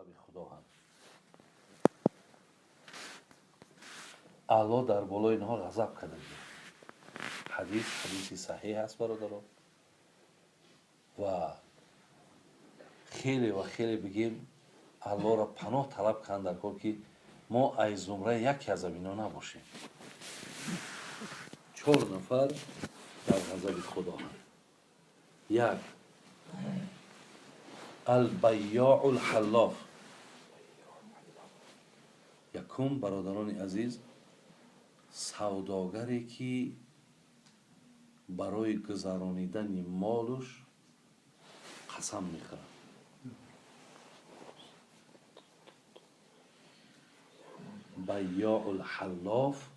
غضب خدا هم. الله در بالای اینها غضب کرده. حدیثی صحیح است برادران و خیلی بگیم الله را پناه طلب کردن در کار که ما از زمره یکی از اینا نباشیم. 4 نفر در غضب خدا هم. 1 البیاع الحلاف. یکم برادران عزیز، سوداگری که برای گذرانیدن مالش قسم میخورد. بیاع الحلاف،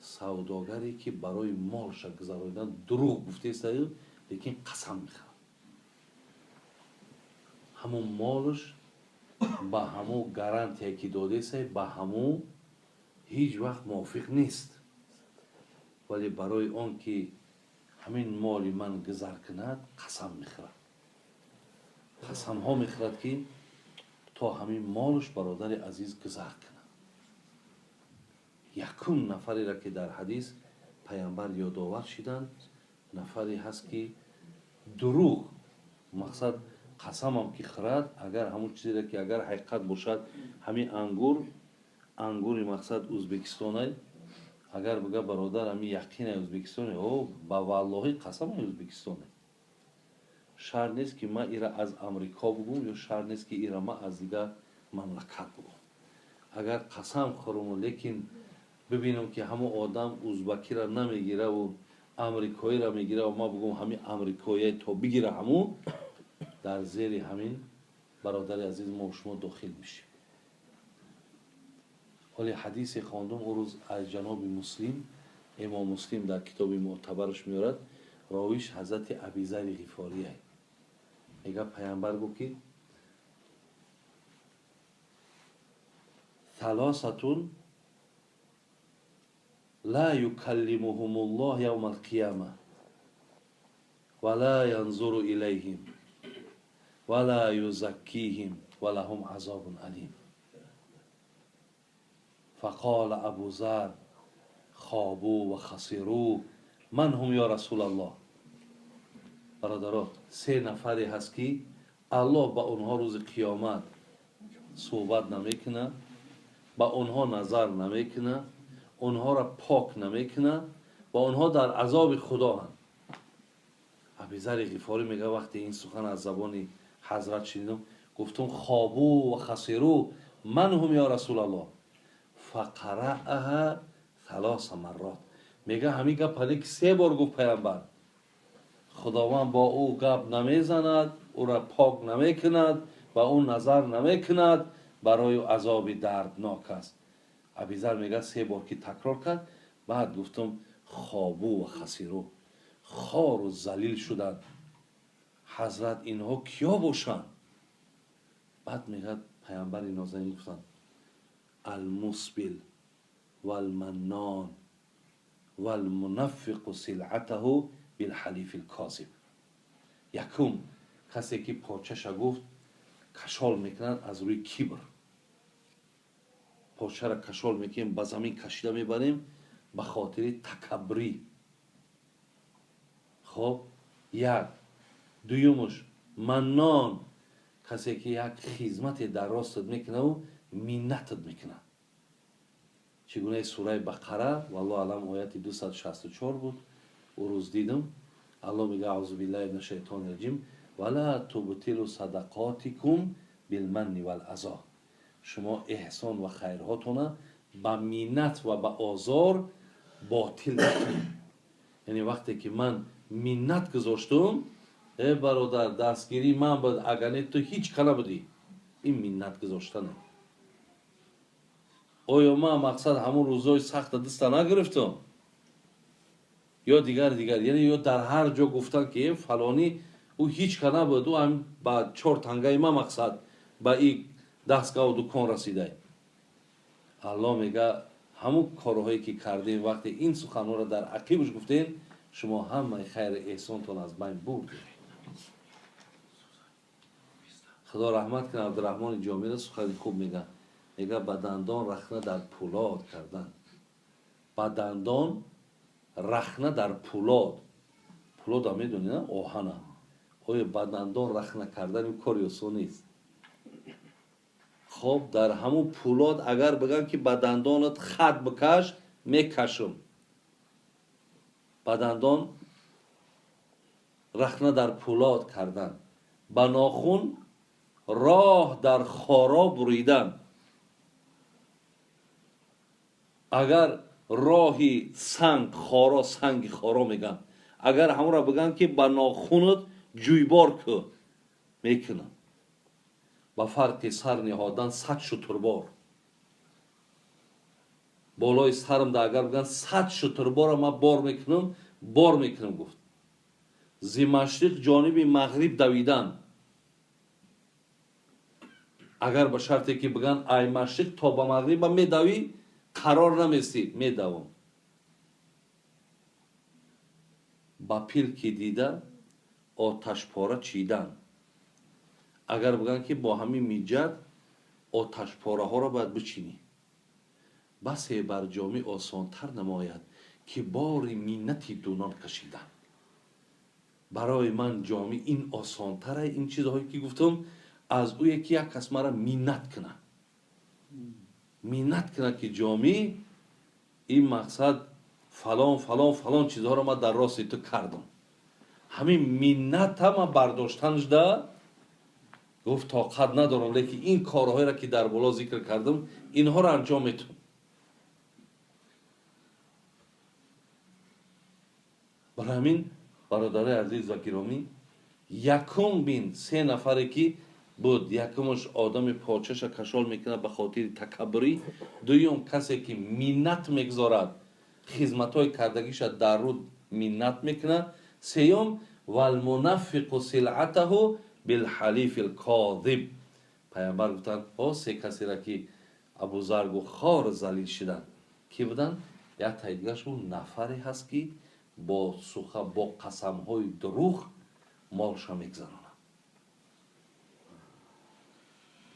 سوداگری که برای مالش گذرانیدن دروغ گفته است لیکن قسم میخورد. همون مالش با همون گارانتی که داده است با همون هیچ وقت موافق نیست، ولی برای آن که همین مالی من گذر کند قسم میخورد. قسم ها میخورد که تا همین مالش برادر عزیز گذر کند. یکم نفری را که در حدیث پیامبر یادآور شدند، نفری هست که دروغ، مقصد قسم هم که خورد، اگر همون چیزی را که اگر حقیقت باشد، همین انگور مقصد ازبکستانه، اگر بگه برادر همین یقین ازبکستانه، او با والله قسم ازبکستانه. شر نیست که من ایرا از امریکا بگم یا شر نیست که ایرا من از دیگر مملکت بگم. اگر قسم خورم لیکن ببینم که همون آدم ازبکی را نمیگیره و امریکایی را میگیره و ما بگم همین امریکایی تا بگیره همون، در زیر همین برادر عزیز ما و شما داخل میشیم. ولی حدیث خواندم او روز از جناب مسلم، امام مسلم در کتاب معتبرش میارد، راویش حضرت ابوذر غفاری است. میگه پیامبر گفت که ثلاثه لا یکلمهم الله یوم القیامه ولا ینظر الیهم ولا یزکیهم ولهم عذاب علیم. فقال ابوذر خابوا و خسروا من هم یا رسول الله. برادران، 3 نفری هست که الله با اونها روز قیامت صحبت نمیکنه، با اونها نظر نمیکنه، اونها را پاک نمیکنه، با اونها در عذاب خدا هست. ابوذر غفاری میگه وقتی این سخن از زبان حضرت شنیدم گفتم خابوا و خسروا من هم یا رسول الله. فقرأها 3 مرات. میگه همین گپ 3 بار گفت پیامبر. خداوند با او گپ نمیزند، او را پاک نمیکند، با او نظر نمیکند، برای عذاب دردناک است. ابوذر میگه 3 بار که تکرار کرد، بعد گفتم خابوا و خسروا، خوار و ذلیل شدند. حضرت اینها کیا باشند؟ بعد میگه پیامبر نازنین گفتند المسبل والمنان والمنفق سلعته بالحلیف الکاذب. یکم کسی که پاچش گفت کشال میکنند از روی کبر، پاچه را کشال میکنیم به زمین کشیده میبریم به خاطر تکبری. خب 1 دویمش منان، کسی که یک خدمت در راستت میکنه و منتت میکنه. چگونه سوره بقره والله علم آیت 264 بود، او روز دیدم. الله میگه اعوذ بالله من الشیطان الرجیم ولا تبطلوا صدقاتکم بالمن والأذی. شما احسان و خیرهاتونه با منت و با آزار باطل نکنید. یعنی وقتی که من منت گذاشتم، ای برادر دستگیری من بود، اگر نه تو هیچ کنه بودی، این منت گذاشتنه. آیا من مقصد همون روزای سخت دست نگرفتم یا دیگر، یعنی یا در هر جا گفتن که فلانی او هیچ کنه بود، او هم با 4 تنگه من مقصد با این دستگاه و دکان رسیده. الله میگه همون کارهایی که کردین وقتی این سخنها را در عقیبش گفتین، شما همه خیر احسانتون از بین بردید. خدا رحمت کنه عبدالرحمن جامی را سخنی خوب میگه. میگه به دندان رخنه در پولاد کردن. به دندان رخنه در پولاد. پولاد هم میدونی نه؟ آهنه. اوی به دندان رخنه کردن این کاری آسون نیست. خب در همون پولاد اگر بگن که به دندانت خط بکش میکشم. به دندان رخنه در پولاد کردن. به ناخن راه در خارا بریدن. اگر راهی سنگ خارا، سنگ خارا میگن، اگر همون را بگن که به ناخونت جویبار که میکنن. با فرق سر نهادن 100 شتربار. بالای سرم ده اگر بگن 100 شتربار ما بار میکنم گفت. زی مشرق جانب مغرب دویدن. اگر به شرطی که بگن ای مشرق تا به مغرب میدوی قرار نمیستی میدوم. با پیل که دیده آتش پاره چیدن. اگر بگن که با همین میجد آتش پاره ها را باید بچینی. بسی بر جامی آسان تر نماید که باری مینتی دونان کشیدن. برای من جامی این آسان تره. این چیزهایی که گفتم از او یکی یک کس مرا مینت کنه. مینت کنه که جامی این مقصد فلان فلان فلان چیزها را ما در راست تو کردم. همین مینت هم برداشتنش ده گفت طاقت ندارم، لیکن این کارهایی را که در بالا ذکر کردم اینها را انجام میتونم. برای همین برادر عزیز و گرامی یکم بین 3 نفری که بود. یکمش آدم پاچش کشال میکنه به خاطر تکبری. دویم کسی که مینت میگذارد، خدمت‌های کردگیش در رود مینت میکنه. سیوم والمنفق سلعته بالحلیف الکاذب. پیامبر گفتن 3 کسی را که ابوذر و خار ذلیل شدن کی بودن؟ یک تاییدگشون نفری هست که با قسم‌های دروغ مالش میگذرانه.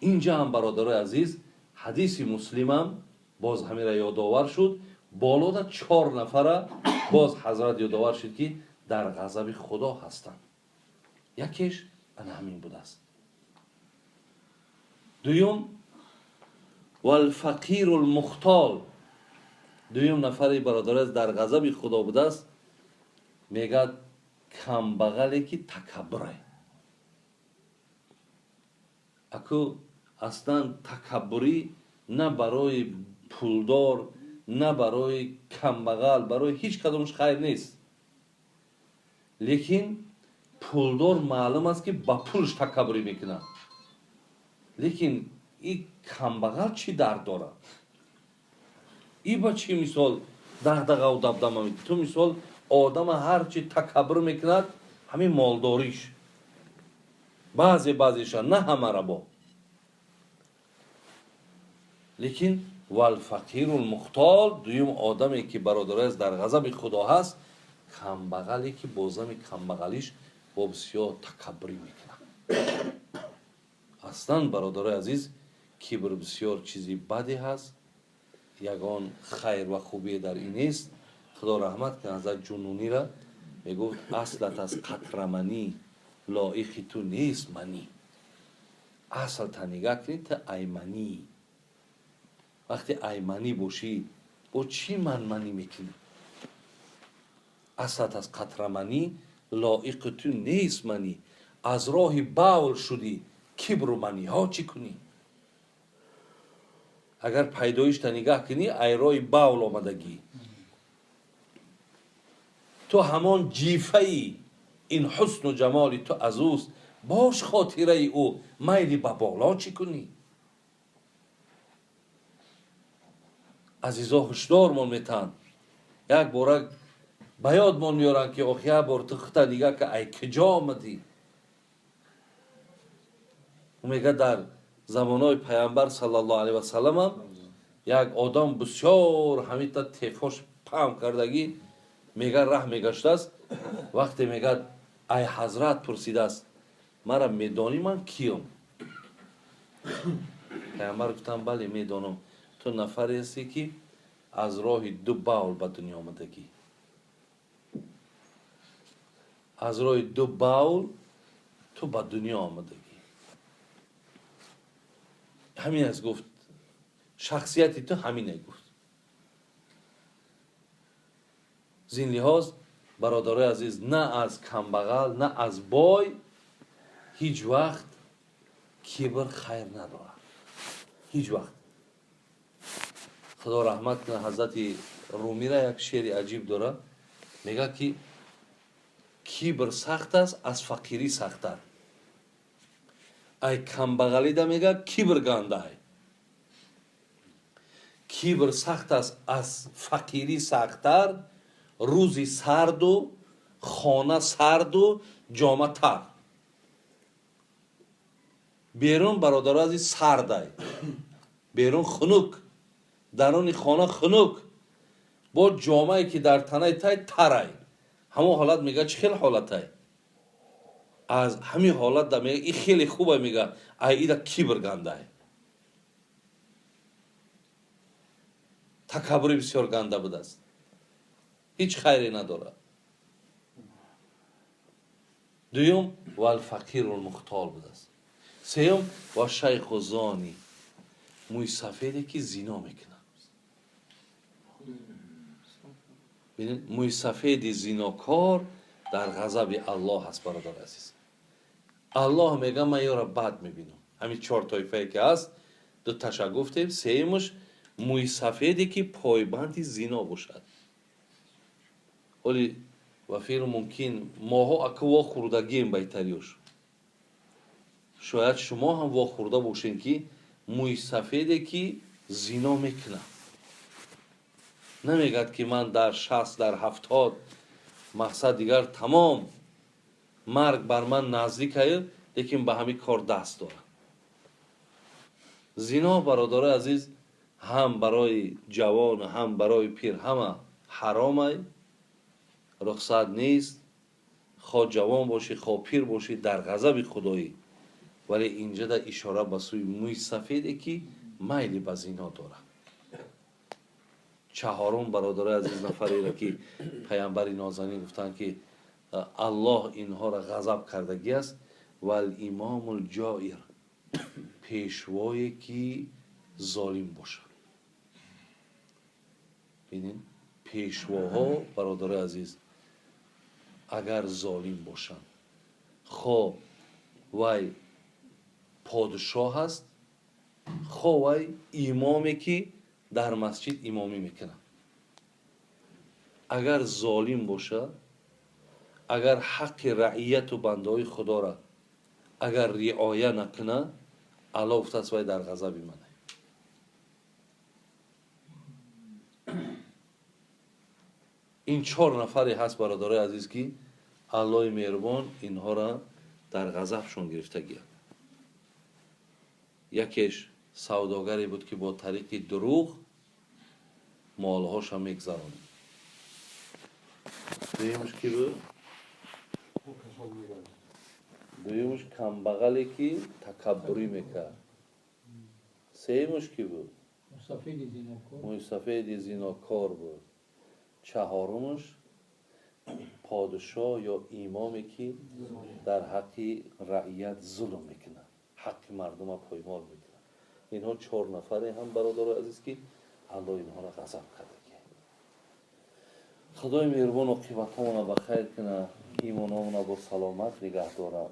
اینجا هم برادرای عزیز حدیث مسلم هم باز همین را یادآور شد. بالا 4 نفره باز حضرت یادآور شد که در غضب خدا هستند. یکیش همین بوده است. دویم والفقیر المختال. دویم نفری برادر در غضب خدا بوده است. میگه کمبغلی که تکبره. اکو اصلا تکبری نه برای پولدار نه برای کمبغل، برای هیچ کدومش خیر نیست. لیکن پولدار معلوم است که با پولش تکبری میکنه. لیکن این کمبغل چی درد داره؟ این با چی مثال دغدغه و دبدبه میکنه؟ تو مثال آدم هر چی تکبر میکند همین مالداریش، بعضیشان نه همه را با. لیکن والفقیر المختال دویم آدمی که برادر در غضب خدا هست، کمبغلی که بازم کمبغلیش با بسیار تکبری میکنه. اصلا برادر عزیز کبر بسیار چیزی بدی هست. یگان خیر و خوبی در این است. خدا رحمت کنه حضرت جنونی را میگفت اصلت از قطرمنی لایق تو نیست منی. اصل تنیگه کنید تا ایمنی. وقتی ایمنی باشی با چی منی میکنی؟ اصلت از قطرمنی لایق تو نیست منی. از راه باول شدی کبر و منی ها چی کنی؟ اگر پیدایش تا نگاه کنی ای راه باول آمدگی. تو همان جیفه ای این حسن و جمالی تو از اوست. باش خاطره ای او میلی به بالا چی کنی؟ عزیزا هشدار من میتن. یک بارک بیاد من میارن که آخیه بار تو خطا دیگه که ای کجا آمدی؟ و میگه در زمانای پیامبر صلی الله علیه و سلم هم یک آدم بسیار همیتا تیفاش پام کردگی میگه ره میگشته است. وقتی میگه ای حضرت پرسیده است مرا میدانی من کیم؟ پیامبر گفتن بله میدونم تو نفری هستی که از راه دو باول به دنیا آمدگی، از راه دو باول تو به دنیا آمدگی. همین از گفت شخصیتی تو همینه گفت. زین لحاظ برادر عزیز، نه از کمبغل نه از بای هیچ وقت کبر خیر نداره، هیچ وقت. خدا رحمت کنه حضرت رومی را یک شعر عجیب داره، میگه که کبر سخت است از فقیری سخت‌تر. ای کمبغلی دا میگه کبر گنده ای. کبر سخت است از فقیری سخت‌تر، روزی سرد و خانه سرد و جامه تر. بیرون برادر عزیز سرد ای، بیرون خنک، درون خانه خنک، با جامعه که در تنه تای تر ای. همون حالت میگه چه خیلی حالت ای، از همین حالت دا میگه این خیلی خوبه، میگه ای ایده کبر گنده ای. تکبری بسیار گنده بوده است، هیچ خیری نداره. دویم و الفقیر المختال بوده است. سیوم و شیخ و زانی، موی سفیدی که زنا میکنه. ببینید موی سفید زیناکار در غضب الله هست برادر عزیز. الله میگه من یارا بد میبینم. همین 4 طایفه که هست دو تاشا گفتیم. سیمش موی سفیدی که پایبند زنا باشد. ولی و فیر ممکن ماها اکوا خوردگیم بهتریش. شاید شما هم واخورده باشین که موی سفیدی که زنا میکنه. نمیگد که من در 60 در 70 مقصد دیگر تمام مرگ بر من نزدیک است، لیکن به همین کار دست داره. زنا برادر عزیز هم برای جوان هم برای پیر همه حرام است، رخصت نیست. خواه جوان باشی خواه پیر باشی در غضب خدایی. ولی اینجا در اشاره به سوی موی سفیدی که میلی به زنا داره. چهارم برادر عزیز نفری را که پیامبر نازنین گفتن که الله اینها را غضب کردگی است. و الامام الجائر، پیشوایی که ظالم باشه. ببینید پیشواها برادر عزیز اگر ظالم باشن، خواه وی پادشاه هست، خواه وی امامی که در مسجد امامی میکنه، اگر ظالم باشه، اگر حق رعیت و بنده های خدا را اگر رعایت نکنه، الله افتاد وی در غضب منه. این 4 نفری هست برادر عزیز که الله مهربان اینها را در غضبشون گرفتگی. یکیش سوداگری بود که با طریق دروغ مالهاش هم میگذراند. دویمش کی بود؟ دویمش کمبغلی که تکبری میکرد. سیمش کی بود؟ موی سفید زیناکار بود. چهارمش پادشاه یا امامی که در حق رعیت ظلم میکنه، حق مردم را پایمال میکنه. اینها 4 نفری هم برادر عزیز که الله اینها را غضب کرده. خدای مهربان عاقبتمون را بخیر کنه، ایمانمون را با سلامت نگه داره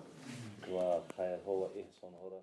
و خیرها و احسانها را